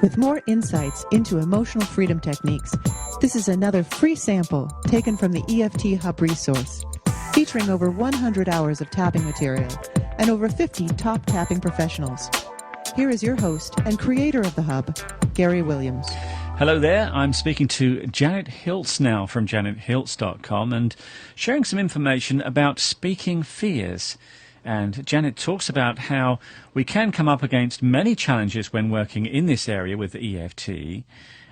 With more insights into emotional freedom techniques, this is another free sample taken from the EFT Hub resource, featuring over 100 hours of tapping material and over 50 top tapping professionals. Here is your host and creator of the Hub, Gary Williams. Hello there, I'm speaking to Janet Hilts now from janethilts.com and sharing some information about speaking fears. And Janet talks about how we can come up against many challenges when working in this area with EFT,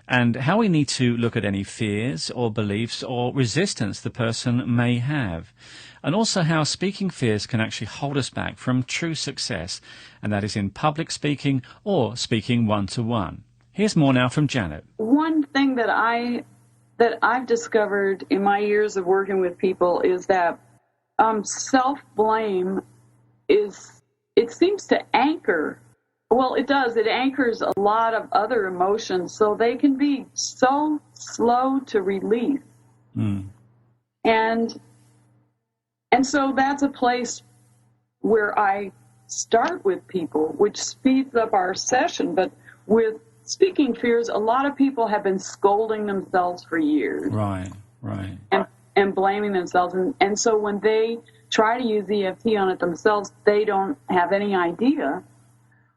and how we need to look at any fears or beliefs or resistance the person may have. And also how speaking fears can actually hold us back from true success, and that is in public speaking or speaking one-to-one. Here's more now from Janet. One thing that I've discovered in my years of working with people is that self-blame it seems to anchor. Well, it does. It anchors a lot of other emotions, so they can be so slow to release. And so that's a place where I start with people, which speeds up our session. But with speaking fears, a lot of people have been scolding themselves for years. Right. And blaming themselves. And so when they try to use EFT on it themselves, they don't have any idea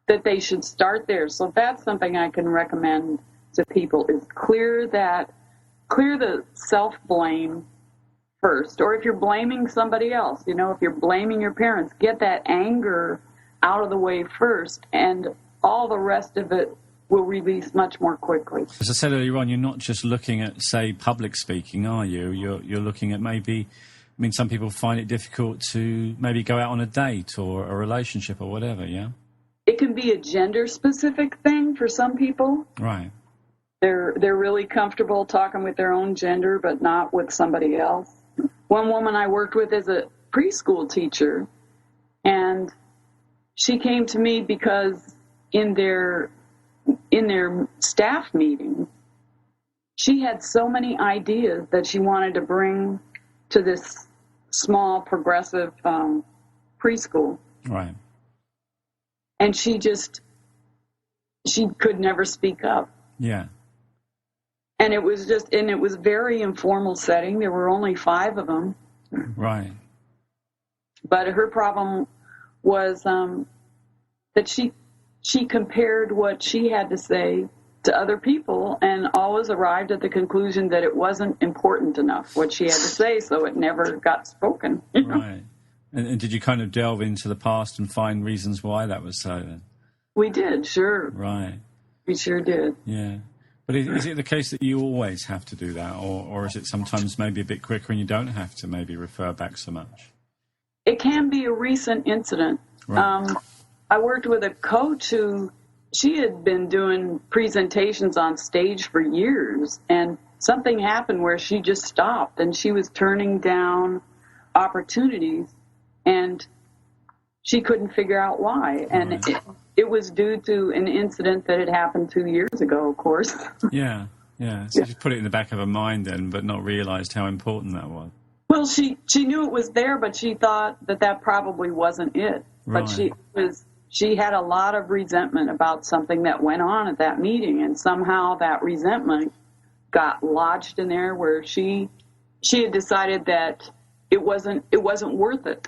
that they should start there. So that's something I can recommend to people, is clear the self-blame first. Or if you're blaming somebody else, if you're blaming your parents, get that anger out of the way first, and all the rest of it will release much more quickly. As I said earlier on, you're not just looking at, say, public speaking, are you? You're looking at maybe, some people find it difficult to maybe go out on a date or a relationship or whatever, yeah? It can be a gender-specific thing for some people. Right. They're really comfortable talking with their own gender, but not with somebody else. One woman I worked with is a preschool teacher, and she came to me because in their staff meeting, she had so many ideas that she wanted to bring to this small progressive preschool. Right. And she could never speak up. Yeah. And it was very informal setting. There were only 5 of them. Right. But her problem was that she compared what she had to say to other people and always arrived at the conclusion that it wasn't important enough what she had to say, so it never got spoken. Right. And did you kind of delve into the past and find reasons why that was so then? We did, sure. Right. We sure did. Yeah. But is it the case that you always have to do that, or is it sometimes maybe a bit quicker and you don't have to maybe refer back so much? It can be a recent incident. Right. I worked with a coach who, she had been doing presentations on stage for years, and something happened where she just stopped, and she was turning down opportunities, and she couldn't figure out why. And it was due to an incident that had happened 2 years ago, of course. Yeah. So she put it in the back of her mind then, but not realized how important that was. Well, she knew it was there, but she thought that probably wasn't it. Right. But she had a lot of resentment about something that went on at that meeting, and somehow that resentment got lodged in there where she had decided that it wasn't worth it.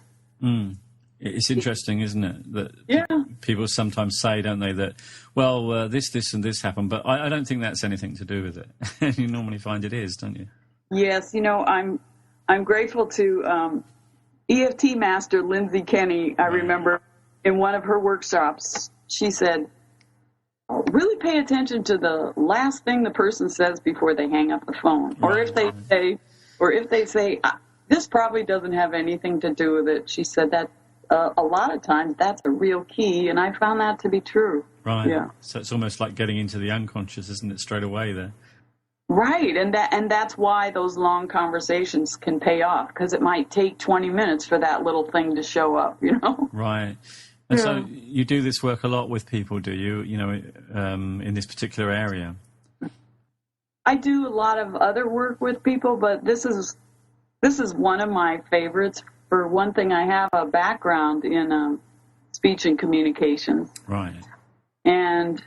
It's interesting, isn't it, that people sometimes say, don't they, that, well, this and this happened, but I don't think that's anything to do with it. You normally find it is, don't you? Yes, I'm grateful to EFT master Lindsay Kenny. I remember in one of her workshops, she said, really pay attention to the last thing the person says before they hang up the phone. Or if they say, this probably doesn't have anything to do with it. She said that a lot of times that's a real key, and I found that to be true. Right. Yeah. So it's almost like getting into the unconscious, isn't it, straight away there? Right, and that's why those long conversations can pay off, because it might take 20 minutes for that little thing to show up, Right. And so you do this work a lot with people, do you, in this particular area? I do a lot of other work with people, but this is one of my favorites. For one thing, I have a background in speech and communications. Right. And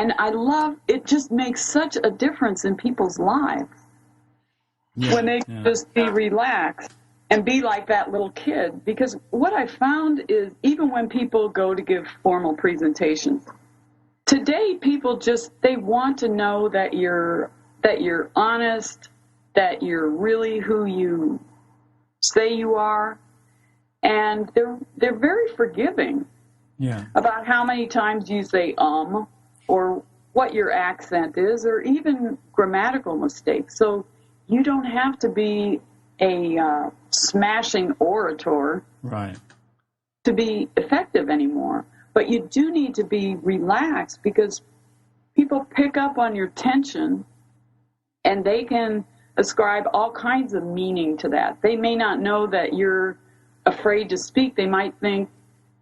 And I love, it just makes such a difference in people's lives when they just be relaxed and be like that little kid. Because what I found is even when people go to give formal presentations, today people just, they want to know that you're honest, that you're really who you say you are, and they're very forgiving about how many times you say or what your accent is, or even grammatical mistakes. So you don't have to be a smashing orator to be effective anymore. But you do need to be relaxed, because people pick up on your tension and they can ascribe all kinds of meaning to that. They may not know that you're afraid to speak. They might think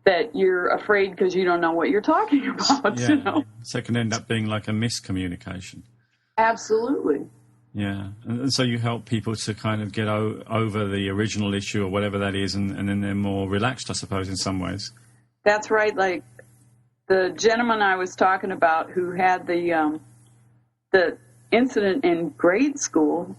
that you're afraid because you don't know what you're talking about. Yeah. You know? So it can end up being like a miscommunication. Absolutely. Yeah. And so you help people to kind of get over the original issue or whatever that is, and then they're more relaxed, I suppose, in some ways. That's right. Like the gentleman I was talking about who had the incident in grade school,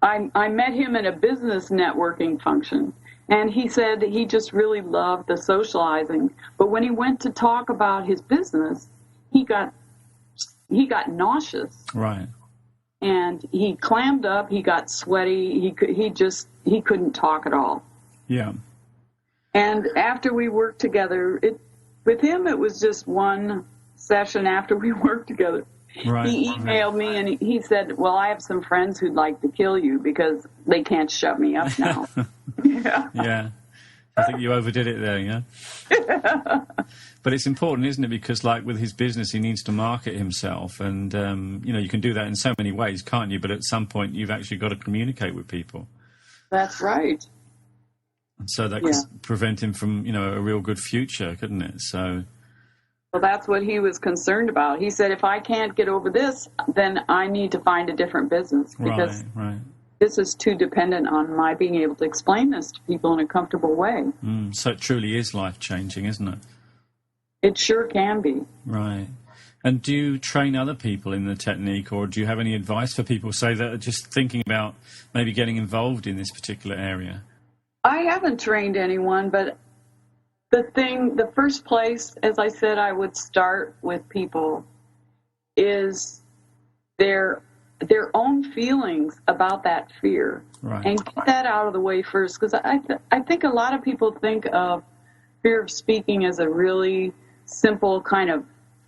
I met him at a business networking function, and he said that he just really loved the socializing. But when he went to talk about his business, he got nauseous. Right. And he clammed up. He got sweaty. He couldn't talk at all. Yeah. And after we worked together, with him it was just one session after we worked together. Right. He emailed me and he said, "Well, I have some friends who'd like to kill you because they can't shut me up now." Yeah. I think you overdid it there, yeah? But it's important, isn't it? Because, like, with his business, he needs to market himself. And, you can do that in so many ways, can't you? But at some point, you've actually got to communicate with people. That's right. And so that could prevent him from, a real good future, couldn't it? So... Well, that's what he was concerned about. He said, if I can't get over this, then I need to find a different business, because this is too dependent on my being able to explain this to people in a comfortable way. So it truly is life-changing, isn't it? It sure can be. Right. And do you train other people in the technique, or do you have any advice for people, say, that are just thinking about maybe getting involved in this particular area? I haven't trained anyone, but the first place, as I said, I would start with people is their own feelings about that fear. Right. And get that out of the way first, because I think a lot of people think of fear of speaking as a really simple kind of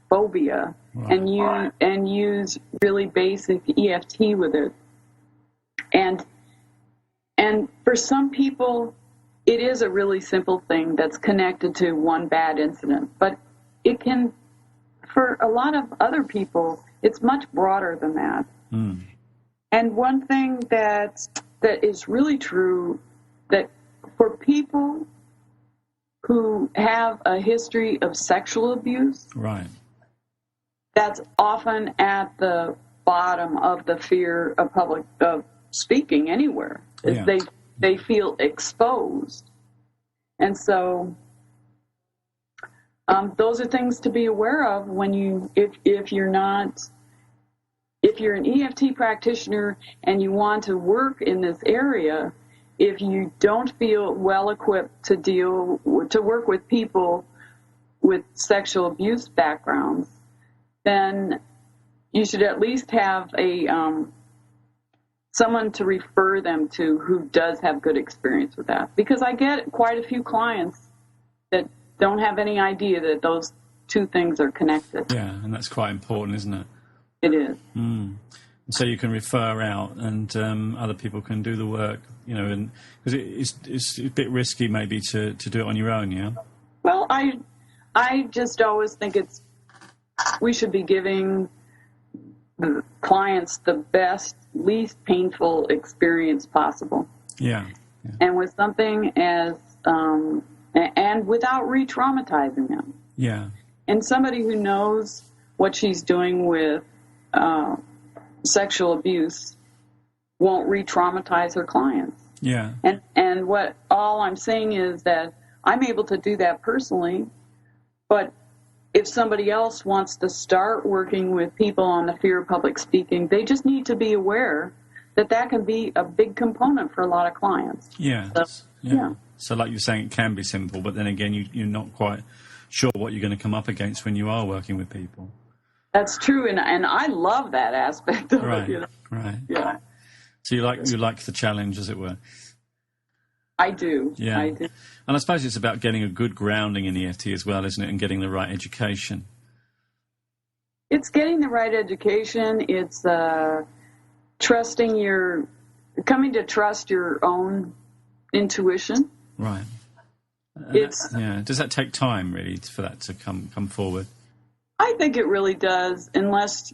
phobia, and use really basic EFT with it. And for some people, it is a really simple thing that's connected to one bad incident, but it can, for a lot of other people, it's much broader than that. And one thing that is really true, that for people who have a history of sexual abuse, that's often at the bottom of the fear of speaking anywhere. Is they feel exposed. And so those are things to be aware of when if you're an EFT practitioner and you want to work in this area, if you don't feel well equipped to work with people with sexual abuse backgrounds, then you should at least have someone to refer them to who does have good experience with that. Because I get quite a few clients that don't have any idea that those two things are connected. Yeah, and that's quite important, isn't it? It is. So you can refer out, and other people can do the work, and because it's a bit risky maybe to do it on your own, yeah? Well, I just always think we should be giving the clients the best, least painful experience possible. Yeah. And with something and without re-traumatizing them. Yeah. And somebody who knows what she's doing with sexual abuse won't re-traumatize her clients. Yeah. And all I'm saying is that I'm able to do that personally, but if somebody else wants to start working with people on the fear of public speaking, they just need to be aware that that can be a big component for a lot of clients. Yeah. So, yeah. So like you're saying, it can be simple, but then again, you're not quite sure what you're going to come up against when you are working with people. That's true, and I love that aspect of Right, it. You know? right. Yeah. So you like the challenge, as it were. I do. Yeah. I do. And I suppose it's about getting a good grounding in EFT as well, isn't it? And getting the right education. It's getting the right education. It's coming to trust your own intuition. Right. Does that take time, really, for that to come forward? I think it really does, unless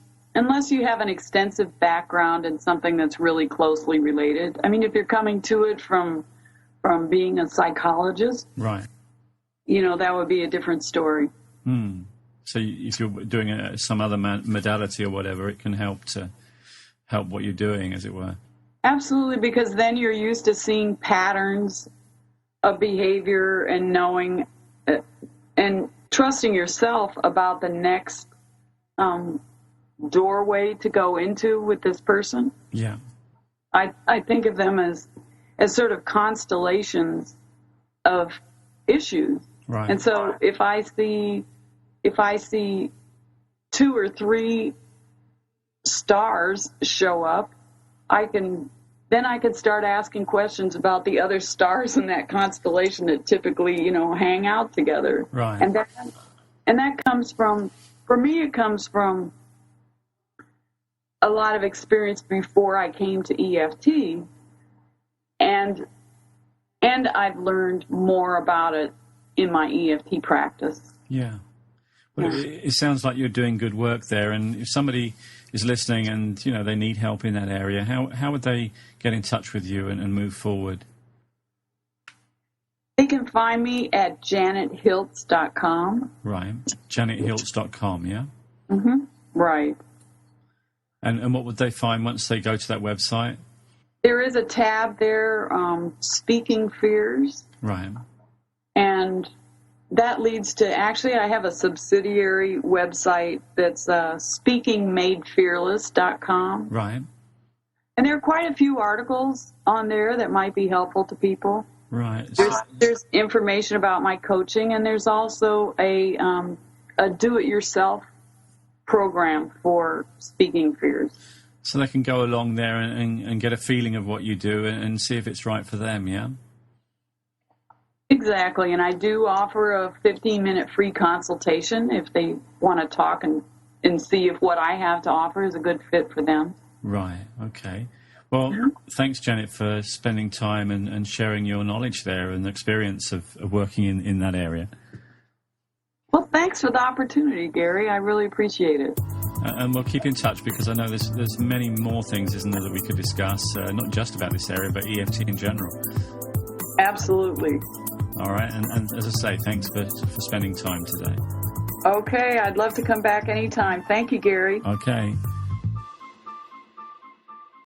you have an extensive background in something that's really closely related. I mean, if you're coming to it from being a psychologist, right? That would be a different story. So if you're doing some other modality or whatever, it can help what you're doing, as it were. Absolutely, because then you're used to seeing patterns of behavior and knowing and trusting yourself about the next doorway to go into with this person. Yeah. I think of them as sort of constellations of issues. Right. And so if I see 2 or 3 stars show up, I can start asking questions about the other stars in that constellation that typically, hang out together. Right. And that comes from, for me, it comes from a lot of experience before I came to EFT, and I've learned more about it in my EFT practice. Yeah. Well, it sounds like you're doing good work there, and if somebody is listening and, they need help in that area, how would they get in touch with you and move forward? They can find me at janethilts.com. Right. janethilts.com, yeah? Mm-hmm. Right. And what would they find once they go to that website? There is a tab there, Speaking Fears. Right. And that leads to, actually, I have a subsidiary website that's speakingmadefearless.com. Right. And there are quite a few articles on there that might be helpful to people. Right. There's information about my coaching, and there's also a do-it-yourself program for speaking fears. So they can go along there and get a feeling of what you do and see if it's right for them, yeah? Exactly, and I do offer a 15-minute free consultation if they want to talk and see if what I have to offer is a good fit for them. Right, okay. Well, thanks, Janet, for spending time and sharing your knowledge there and the experience of working in that area. Well, thanks for the opportunity, Gary. I really appreciate it. And we'll keep in touch because I know there's many more things, isn't there, that we could discuss, not just about this area, but EFT in general. Absolutely. All right, and as I say, thanks for spending time today. Okay, I'd love to come back anytime. Thank you, Gary. Okay.